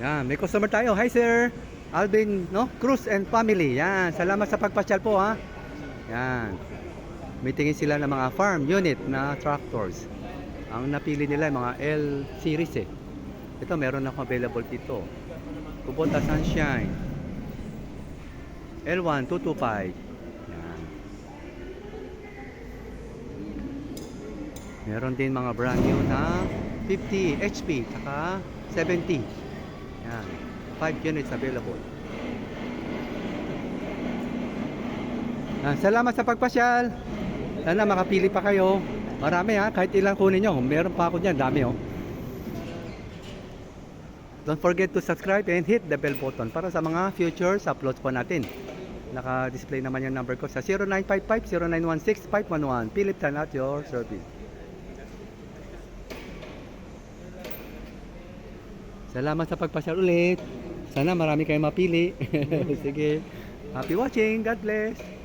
Yan, may customer tayo. Hi sir. Alvin, no? Cruz and family. Yan, salamat sa pagpasyal po ha. Yan. May tingin sila ng mga farm unit na tractors. Ang napili nila yung mga L series eh. Ito meron ako available dito. Kubota Sunshine. L1 225. Yan. Meron din mga brand new na 50 HP saka 70. Yan. 5 units available. Salamat sa pagpasyal. Sana makapili pa kayo. Marami ha, kahit ilang kunin nyo. Meron pa ako dyan, dami oh. Don't forget to subscribe and hit the bell button para sa mga future uploads po natin. Naka-display naman yung number ko sa 0955-0916-511. Philip Tan at your service. Salamat sa pagpasyal ulit. Sana marami kayong mapili. Sige. Happy watching. God bless.